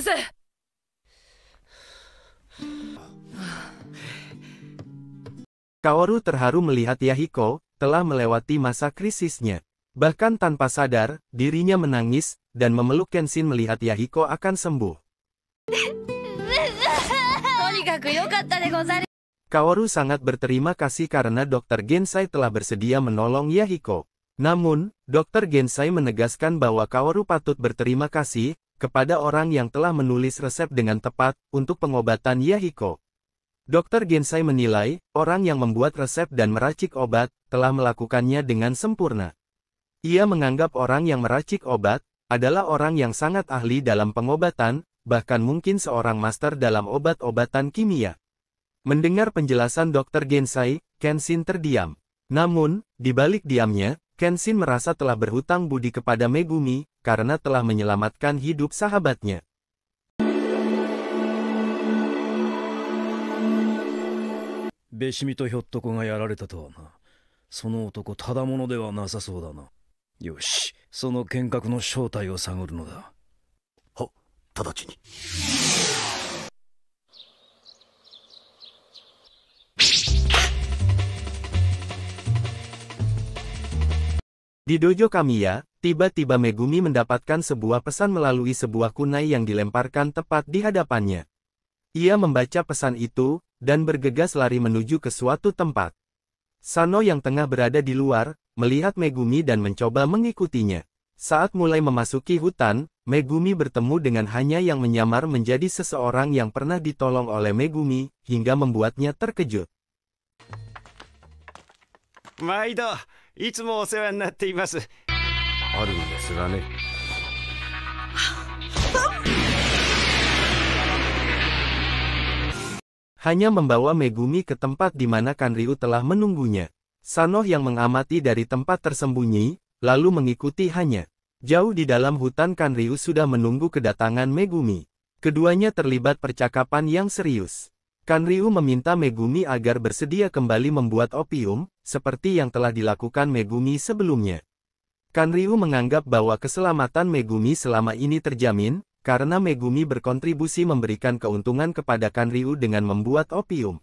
先生。Kaoru terharu melihat Yahiko telah melewati masa krisisnya. Bahkan tanpa sadar, dirinya menangis dan memeluk Kenshin melihat Yahiko akan sembuh. Kaoru sangat berterima kasih karena Dr. Gensai telah bersedia menolong Yahiko. Namun, Dr. Gensai menegaskan bahwa Kaoru patut berterima kasih kepada orang yang telah menulis resep dengan tepat untuk pengobatan Yahiko. Dr. Gensai menilai, orang yang membuat resep dan meracik obat, telah melakukannya dengan sempurna. Ia menganggap orang yang meracik obat, adalah orang yang sangat ahli dalam pengobatan, bahkan mungkin seorang master dalam obat-obatan kimia. Mendengar penjelasan Dr. Gensai, Kenshin terdiam. Namun, di balik diamnya, Kenshin merasa telah berhutang budi kepada Megumi, karena telah menyelamatkan hidup sahabatnya. べしみとひょっとこがやられたとはな。その男ただものではなさそうだな。よし、その剣客の正体を探るのだ。は、直ちに。Di dojo Kamiya, tiba-tiba Megumi mendapatkan sebuah pesan melalui sebuah kunai yang dilemparkan tepat di hadapannya. Ia membaca pesan itu, dan bergegas lari menuju ke suatu tempat. Sano yang tengah berada di luar, melihat Megumi dan mencoba mengikutinya. Saat mulai memasuki hutan, Megumi bertemu dengan Hanya yang menyamar menjadi seseorang yang pernah ditolong oleh Megumi, hingga membuatnya terkejut. Maido, いつもお世話になっています。あるんですがね。Hanya membawa Megumi ke tempat di mana Kanryu telah menunggunya. Sano yang mengamati dari tempat tersembunyi, lalu mengikuti Hanya. Jauh di dalam hutan Kanryu sudah menunggu kedatangan Megumi. Keduanya terlibat percakapan yang serius. Kanryu meminta Megumi agar bersedia kembali membuat opium, seperti yang telah dilakukan Megumi sebelumnya. Kanryu menganggap bahwa keselamatan Megumi selama ini terjamin, karena Megumi berkontribusi memberikan keuntungan kepada Kanryu dengan membuat opium.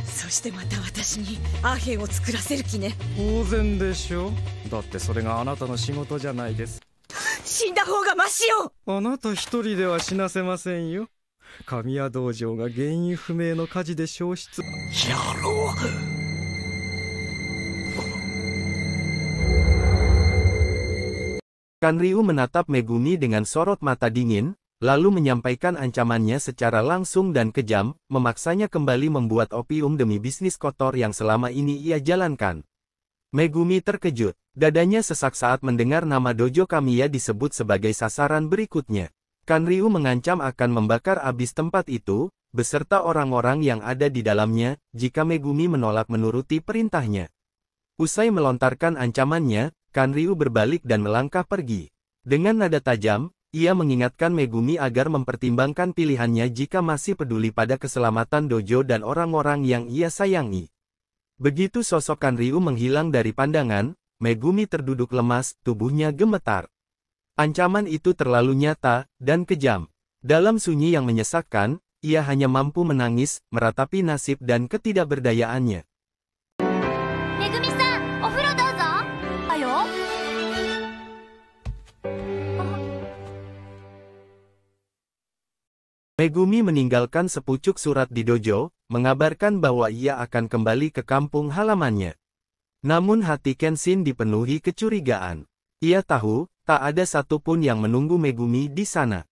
そしてまた私にアヘンを作らせる気ね。当然でしょ。だってそれがあなたの仕事じゃないです。死んだ方がマシよ。あなた一人では死なせませんよ。神谷道場が原因不明の火事で消失。やろう。Kanryu menatap Megumi dengan sorot mata dingin, lalu menyampaikan ancamannya secara langsung dan kejam, memaksanya kembali membuat opium demi bisnis kotor yang selama ini ia jalankan. Megumi terkejut, dadanya sesak saat mendengar nama dojo Kamiya disebut sebagai sasaran berikutnya. Kanryu mengancam akan membakar habis tempat itu, beserta orang-orang yang ada di dalamnya, jika Megumi menolak menuruti perintahnya. Usai melontarkan ancamannya, Kanryu berbalik dan melangkah pergi. Dengan nada tajam, ia mengingatkan Megumi agar mempertimbangkan pilihannya jika masih peduli pada keselamatan dojo dan orang-orang yang ia sayangi. Begitu sosok Kanryu menghilang dari pandangan, Megumi terduduk lemas, tubuhnya gemetar. Ancaman itu terlalu nyata dan kejam. Dalam sunyi yang menyesakkan, ia hanya mampu menangis, meratapi nasib dan ketidakberdayaannya. Megumi meninggalkan sepucuk surat di dojo, mengabarkan bahwa ia akan kembali ke kampung halamannya. Namun hati Kenshin dipenuhi kecurigaan. Ia tahu, tak ada satupun yang menunggu Megumi di sana.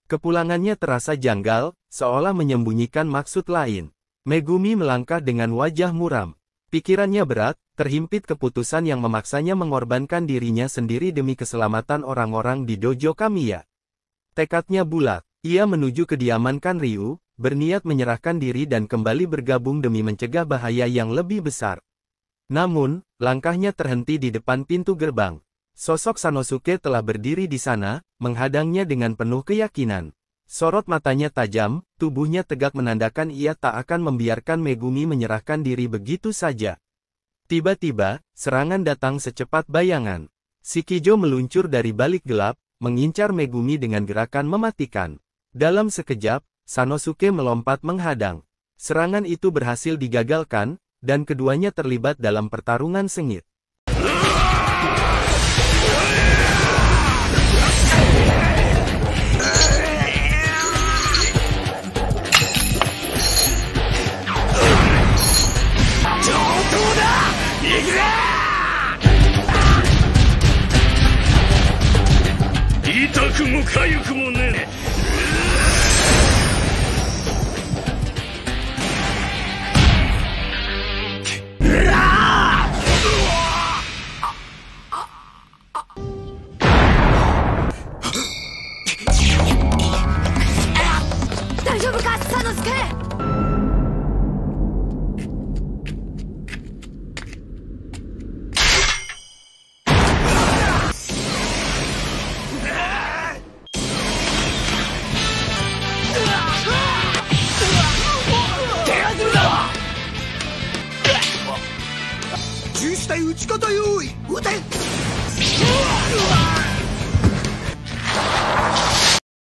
Kepulangannya terasa janggal, seolah menyembunyikan maksud lain. Megumi melangkah dengan wajah muram. Pikirannya berat, terhimpit keputusan yang memaksanya mengorbankan dirinya sendiri demi keselamatan orang-orang di dojo Kamiya. Tekadnya bulat. Ia menuju kediaman Kanryu, berniat menyerahkan diri dan kembali bergabung demi mencegah bahaya yang lebih besar. Namun, langkahnya terhenti di depan pintu gerbang. Sosok Sanosuke telah berdiri di sana, menghadangnya dengan penuh keyakinan. Sorot matanya tajam, tubuhnya tegak menandakan ia tak akan membiarkan Megumi menyerahkan diri begitu saja. Tiba-tiba, serangan datang secepat bayangan. Shikijo meluncur dari balik gelap, mengincar Megumi dengan gerakan mematikan. Dalam sekejap, Sanosuke melompat menghadang. Serangan itu berhasil digagalkan, dan keduanya terlibat dalam pertarungan sengit.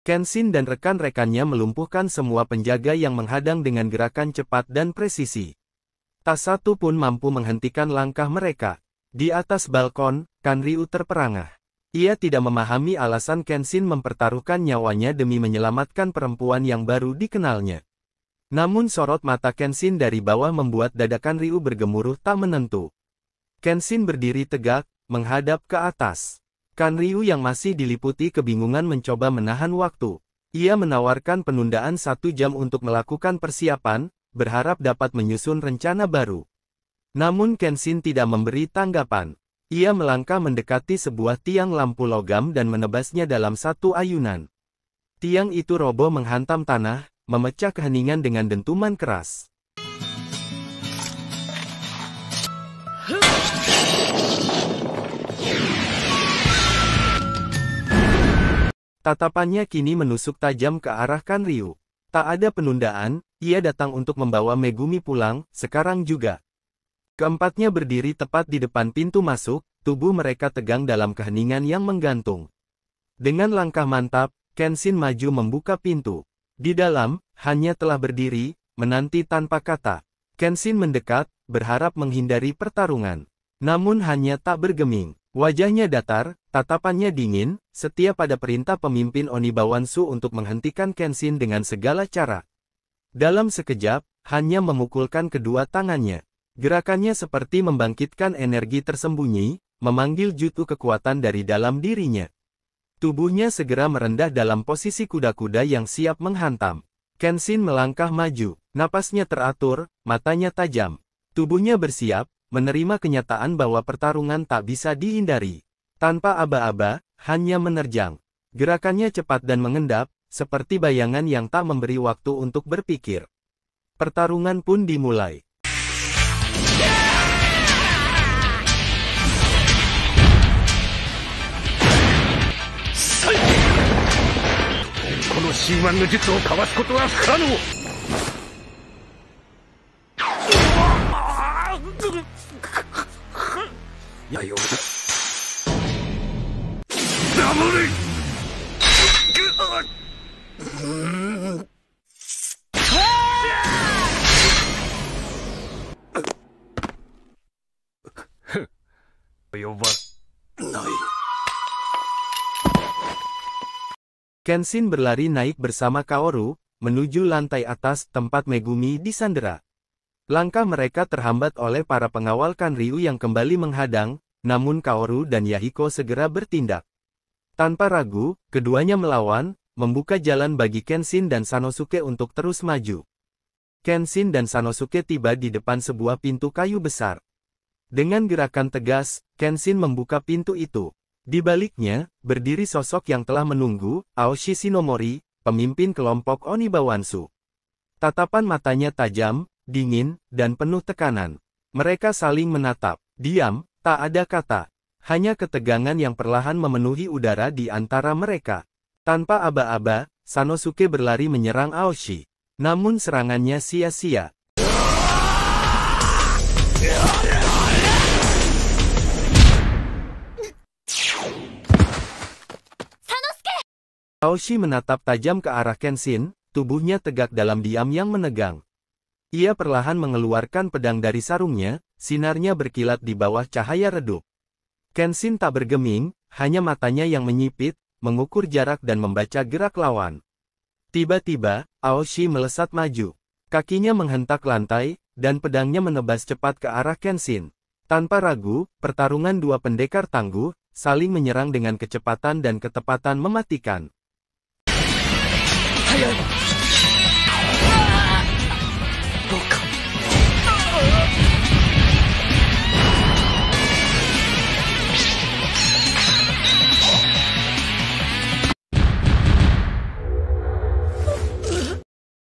Kenshin dan rekan-rekannya melumpuhkan semua penjaga yang menghadang dengan gerakan cepat dan presisi. Tak satu pun mampu menghentikan langkah mereka. Di atas balkon, Kanryu terperangah. Ia tidak memahami alasan Kenshin mempertaruhkan nyawanya demi menyelamatkan perempuan yang baru dikenalnya. Namun sorot mata Kenshin dari bawah membuat dada Kanryu bergemuruh tak menentu. Kenshin berdiri tegak, menghadap ke atas. Kanryu yang masih diliputi kebingungan mencoba menahan waktu. Ia menawarkan penundaan 1 jam untuk melakukan persiapan, berharap dapat menyusun rencana baru. Namun Kenshin tidak memberi tanggapan. Ia melangkah mendekati sebuah tiang lampu logam dan menebasnya dalam satu ayunan. Tiang itu roboh menghantam tanah, memecah keheningan dengan dentuman keras. Tatapannya kini menusuk tajam ke arah Kanryu. Tak ada penundaan, ia datang untuk membawa Megumi pulang, sekarang juga. Keempatnya berdiri tepat di depan pintu masuk, tubuh mereka tegang dalam keheningan yang menggantung. Dengan langkah mantap, Kenshin maju membuka pintu. Di dalam, hanya telah berdiri, menanti tanpa kata. Kenshin mendekat, berharap menghindari pertarungan. Namun hanya tak bergeming. Wajahnya datar, tatapannya dingin, setia pada perintah pemimpin Onibawansu untuk menghentikan Kenshin dengan segala cara. Dalam sekejap, hanya memukulkan kedua tangannya. Gerakannya seperti membangkitkan energi tersembunyi, memanggil jutsu kekuatan dari dalam dirinya. Tubuhnya segera merendah dalam posisi kuda-kuda yang siap menghantam. Kenshin melangkah maju, napasnya teratur, matanya tajam. Tubuhnya bersiap, menerima kenyataan bahwa pertarungan tak bisa dihindari. Tanpa aba-aba, hanya menerjang. Gerakannya cepat dan mengendap, seperti bayangan yang tak memberi waktu untuk berpikir. Pertarungan pun dimulai. Kenshin berlari naik bersama Kaoru, menuju lantai atas tempat Megumi disandera. Langkah mereka terhambat oleh para pengawal Kanryu yang kembali menghadang, namun Kaoru dan Yahiko segera bertindak. Tanpa ragu, keduanya melawan, membuka jalan bagi Kenshin dan Sanosuke untuk terus maju. Kenshin dan Sanosuke tiba di depan sebuah pintu kayu besar. Dengan gerakan tegas, Kenshin membuka pintu itu. Di baliknya, berdiri sosok yang telah menunggu, Aoshi Shinomori, pemimpin kelompok Onibawansu. Tatapan matanya tajam, dingin, dan penuh tekanan. Mereka saling menatap. Diam, tak ada kata. Hanya ketegangan yang perlahan memenuhi udara di antara mereka. Tanpa aba-aba, Sanosuke berlari menyerang Aoshi. Namun serangannya sia-sia. Aoshi menatap tajam ke arah Kenshin, tubuhnya tegak dalam diam yang menegang. Ia perlahan mengeluarkan pedang dari sarungnya, sinarnya berkilat di bawah cahaya redup. Kenshin tak bergeming, hanya matanya yang menyipit, mengukur jarak dan membaca gerak lawan. Tiba-tiba, Aoshi melesat maju. Kakinya menghentak lantai, dan pedangnya menebas cepat ke arah Kenshin. Tanpa ragu, pertarungan dua pendekar tangguh, saling menyerang dengan kecepatan dan ketepatan mematikan.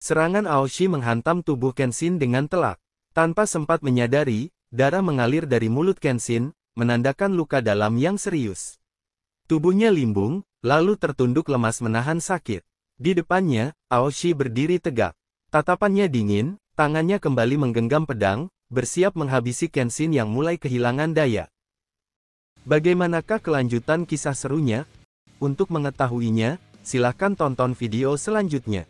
Serangan Aoshi menghantam tubuh Kenshin dengan telak. Tanpa sempat menyadari, darah mengalir dari mulut Kenshin, menandakan luka dalam yang serius. Tubuhnya limbung, lalu tertunduk lemas menahan sakit. Di depannya, Aoshi berdiri tegak. Tatapannya dingin, tangannya kembali menggenggam pedang, bersiap menghabisi Kenshin yang mulai kehilangan daya. Bagaimanakah kelanjutan kisah serunya? Untuk mengetahuinya, silakan tonton video selanjutnya.